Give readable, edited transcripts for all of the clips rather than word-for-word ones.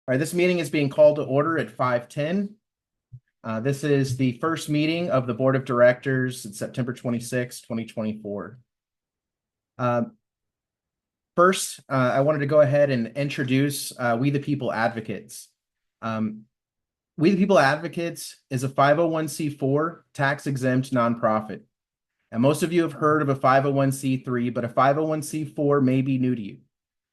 All right, this meeting is being called to order at 5:10. This is the first meeting of the Board of Directors. It's September 26, 2024. First, I wanted to go ahead and introduce We the People Advocates. We the People Advocates is a 501c4 tax-exempt nonprofit. And most of you have heard of a 501c3, but a 501c4 may be new to you.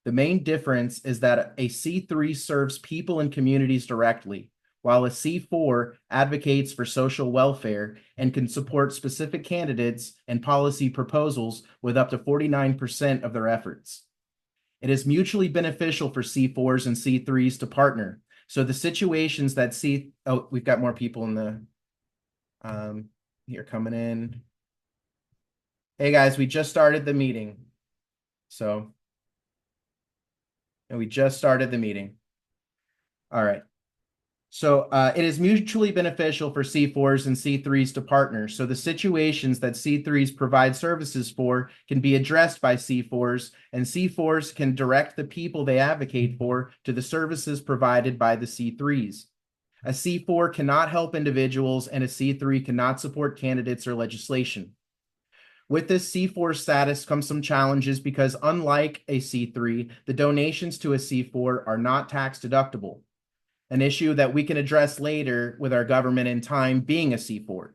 The main difference is that a C3 serves people and communities directly, while a C4 advocates for social welfare and can support specific candidates and policy proposals with up to 49% of their efforts. It is mutually beneficial for C4s and C3s to partner. So the situations that we've got more people in the, here coming in. Hey guys, we just started the meeting. We just started the meeting. All right. So it is mutually beneficial for C4s and C3s to partner. So the situations that C3s provide services for can be addressed by C4s, and C4s can direct the people they advocate for to the services provided by the C3s. A C4 cannot help individuals, and a C3 cannot support candidates or legislation. With this C4 status comes some challenges because unlike a C3, the donations to a C4 are not tax deductible, an issue that we can address later with our government in time being a C4.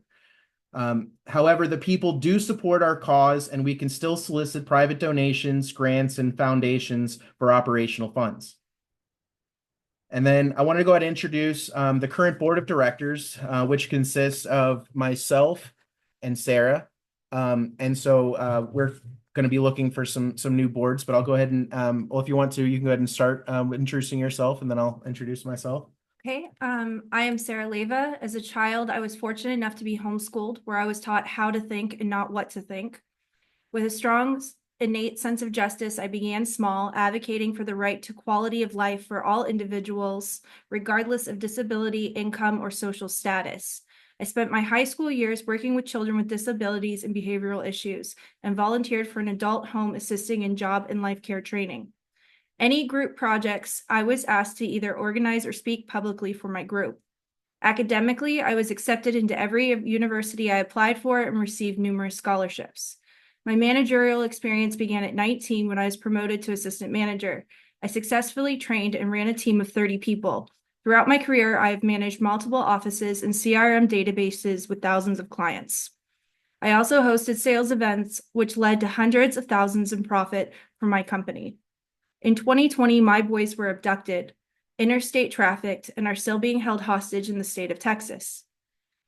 However, the people do support our cause, and we can still solicit private donations, grants, and foundations for operational funds. And then I want to go ahead and introduce the current board of directors, which consists of myself and Sarah. We're going to be looking for some new boards, but I'll go ahead and, well, if you want to, you can go ahead and start introducing yourself, and then I'll introduce myself. Okay, I am Sarah Leva. As a child, I was fortunate enough to be homeschooled, where I was taught how to think and not what to think. With a strong, innate sense of justice, I began small, advocating for the right to quality of life for all individuals, regardless of disability, income, or social status. I spent my high school years working with children with disabilities and behavioral issues, and volunteered for an adult home assisting in job and life care training. Any group projects, I was asked to either organize or speak publicly for my group. Academically, I was accepted into every university I applied for and received numerous scholarships. My managerial experience began at 19 when I was promoted to assistant manager. I successfully trained and ran a team of 30 people. Throughout my career, I have managed multiple offices and CRM databases with thousands of clients. I also hosted sales events, which led to hundreds of thousands in profit for my company. In 2020, my boys were abducted, interstate trafficked, and are still being held hostage in the state of Texas.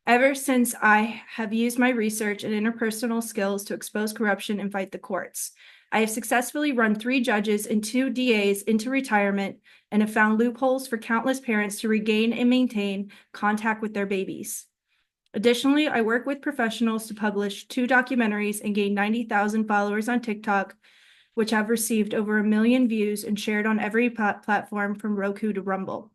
Ever since, I have used my research and interpersonal skills to expose corruption and fight the courts. I have successfully run 3 judges and 2 DAs into retirement and have found loopholes for countless parents to regain and maintain contact with their babies. Additionally, I work with professionals to publish 2 documentaries and gain 90,000 followers on TikTok, which have received over 1 million views and shared on every platform from Roku to Rumble.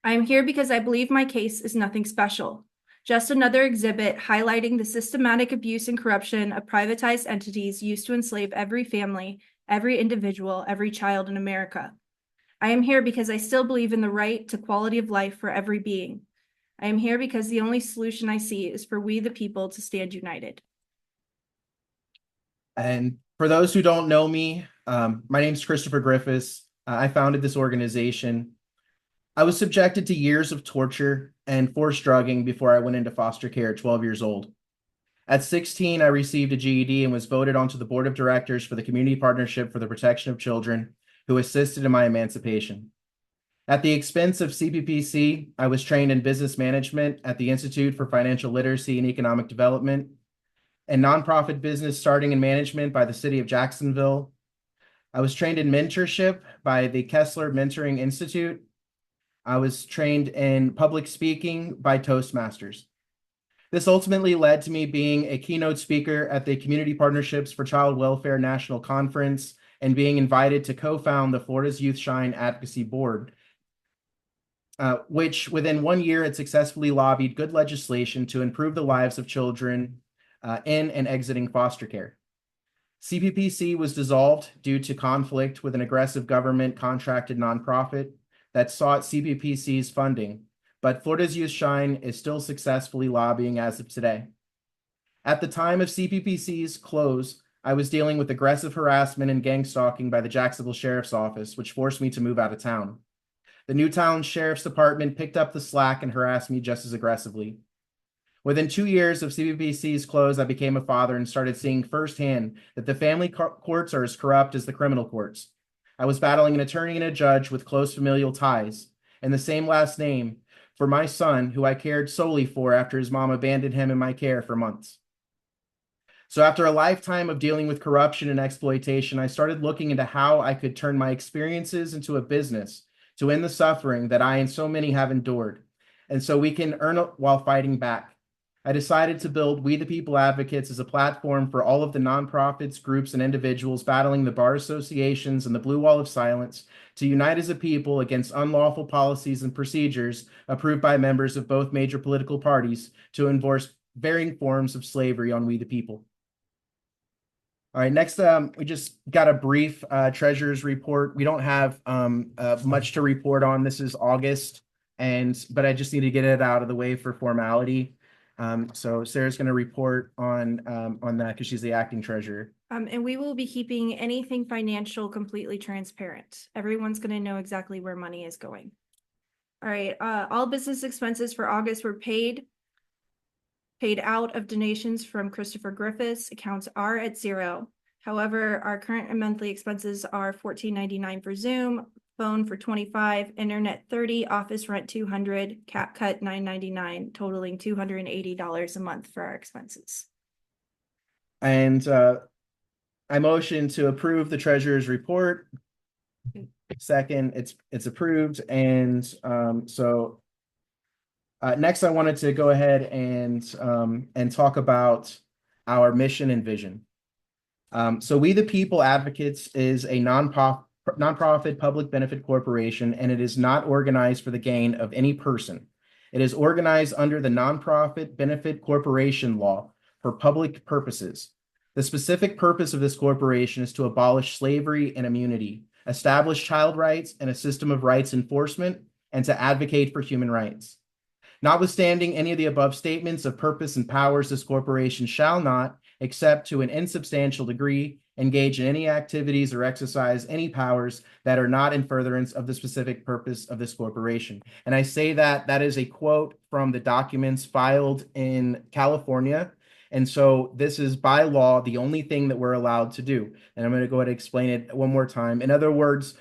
I am here because I believe my case is nothing special, just another exhibit highlighting the systematic abuse and corruption of privatized entities used to enslave every family, every individual, every child in America. I am here because I still believe in the right to quality of life for every being. I am here because the only solution I see is for we the people to stand united. And for those who don't know me, my name is Christopher Griffiths. I founded this organization. I was subjected to years of torture and forced drugging before I went into foster care at 12 years old. At 16, I received a GED and was voted onto the board of directors for the Community Partnership for the Protection of Children, who assisted in my emancipation. At the expense of CPPC, I was trained in business management at the Institute for Financial Literacy and Economic Development, and nonprofit business starting and management by the city of Jacksonville. I was trained in mentorship by the Kessler Mentoring Institute. I was trained in public speaking by Toastmasters. This ultimately led to me being a keynote speaker at the Community Partnerships for Child Welfare National Conference and being invited to co-found the Florida's Youth Shine Advocacy Board, which within 1 year had successfully lobbied good legislation to improve the lives of children in and exiting foster care. CPPC was dissolved due to conflict with an aggressive government contracted nonprofit, that sought CPPC's funding, but Florida's Youth Shine is still successfully lobbying as of today. At the time of CPPC's close, I was dealing with aggressive harassment and gang stalking by the Jacksonville Sheriff's Office, which forced me to move out of town. The Newtown Sheriff's Department picked up the slack and harassed me just as aggressively. Within 2 years of CPPC's close, I became a father and started seeing firsthand that the family courts are as corrupt as the criminal courts. I was battling an attorney and a judge with close familial ties and the same last name for my son, who I cared solely for after his mom abandoned him in my care for months. So after a lifetime of dealing with corruption and exploitation, I started looking into how I could turn my experiences into a business to end the suffering that I and so many have endured, and so we can earn it while fighting back. I decided to build We the People Advocates as a platform for all of the nonprofits, groups, and individuals battling the bar associations and the blue wall of silence to unite as a people against unlawful policies and procedures approved by members of both major political parties to enforce varying forms of slavery on We the People. All right, next, we just got a brief treasurer's report. We don't have much to report on. This is August, but I just need to get it out of the way for formality. So Sarah's going to report on that because she's the acting treasurer. And we will be keeping anything financial completely transparent. Everyone's going to know exactly where money is going. All right, all business expenses for August were paid out of donations from Christopher Griffiths. Accounts are at 0. However, our current and monthly expenses are $14.99 for Zoom, phone for $25, internet $30, office rent $200, cap cut $9.99, totaling $280 a month for our expenses. And I motion to approve the treasurer's report. Second, it's approved. And next, I wanted to go ahead and talk about our mission and vision. So We the People Advocates is a nonprofit public benefit corporation, and it is not organized for the gain of any person. It is organized under the Nonprofit Benefit Corporation Law for public purposes. The specific purpose of this corporation is to abolish slavery and immunity, establish child rights and a system of rights enforcement, and to advocate for human rights. Notwithstanding any of the above statements of purpose and powers, this corporation shall not, except to an insubstantial degree, engage in any activities or exercise any powers that are not in furtherance of the specific purpose of this corporation. And I say that is a quote from the documents filed in California. And so this is by law the only thing that we're allowed to do. And I'm going to go ahead and explain it one more time. In other words,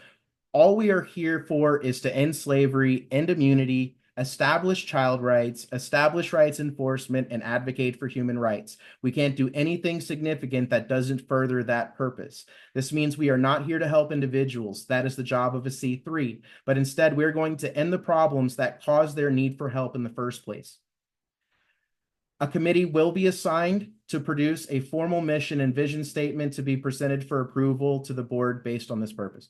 all we are here for is to end slavery, end immunity, establish child rights, establish rights enforcement, and advocate for human rights. We can't do anything significant that doesn't further that purpose. This means we are not here to help individuals. That is the job of a C3. But instead, we're going to end the problems that cause their need for help in the first place. A committee will be assigned to produce a formal mission and vision statement to be presented for approval to the board based on this purpose.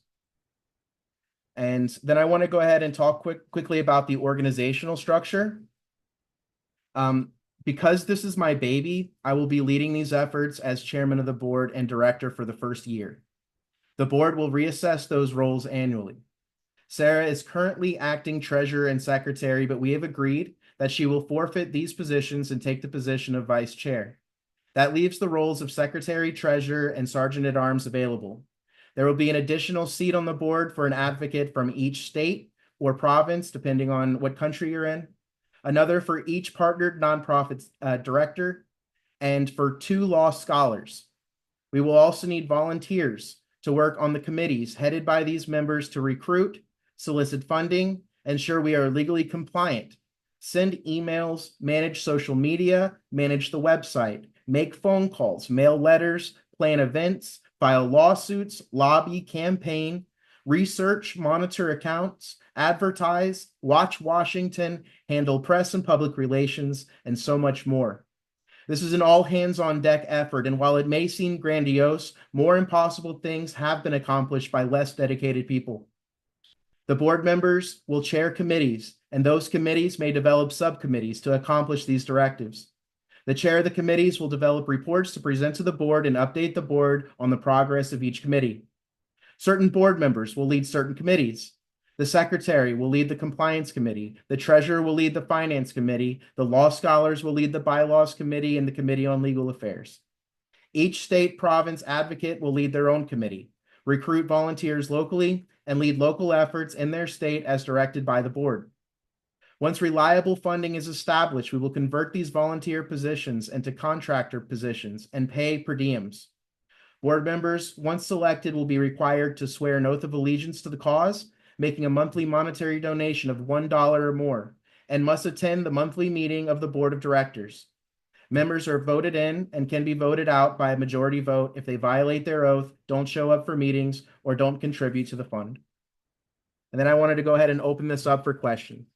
And then I want to go ahead and talk quickly about the organizational structure. Because this is my baby, I will be leading these efforts as chairman of the board and director for the first year. The board will reassess those roles annually. Sarah is currently acting treasurer and secretary, but we have agreed that she will forfeit these positions and take the position of vice chair. That leaves the roles of secretary, treasurer, and sergeant at arms available. There will be an additional seat on the board for an advocate from each state or province, depending on what country you're in. Another for each partnered nonprofit director, and for 2 law scholars. We will also need volunteers to work on the committees headed by these members to recruit, solicit funding, ensure we are legally compliant, send emails, manage social media, manage the website, make phone calls, mail letters, plan events, file lawsuits, lobby, campaign, research, monitor accounts, advertise, watch Washington, handle press and public relations, and so much more. This is an all-hands-on-deck effort, and while it may seem grandiose, more impossible things have been accomplished by less dedicated people. The board members will chair committees, and those committees may develop subcommittees to accomplish these directives. The chair of the committees will develop reports to present to the board and update the board on the progress of each committee. Certain board members will lead certain committees. The secretary will lead the compliance committee. The treasurer will lead the finance committee. The law scholars will lead the bylaws committee and the committee on legal affairs. Each state province advocate will lead their own committee, recruit volunteers locally, and lead local efforts in their state as directed by the board. Once reliable funding is established, we will convert these volunteer positions into contractor positions and pay per diems. Board members, once selected, will be required to swear an oath of allegiance to the cause, making a monthly monetary donation of $1 or more, and must attend the monthly meeting of the board of directors. Members are voted in and can be voted out by a majority vote if they violate their oath, don't show up for meetings, or don't contribute to the fund. And then I wanted to go ahead and open this up for questions.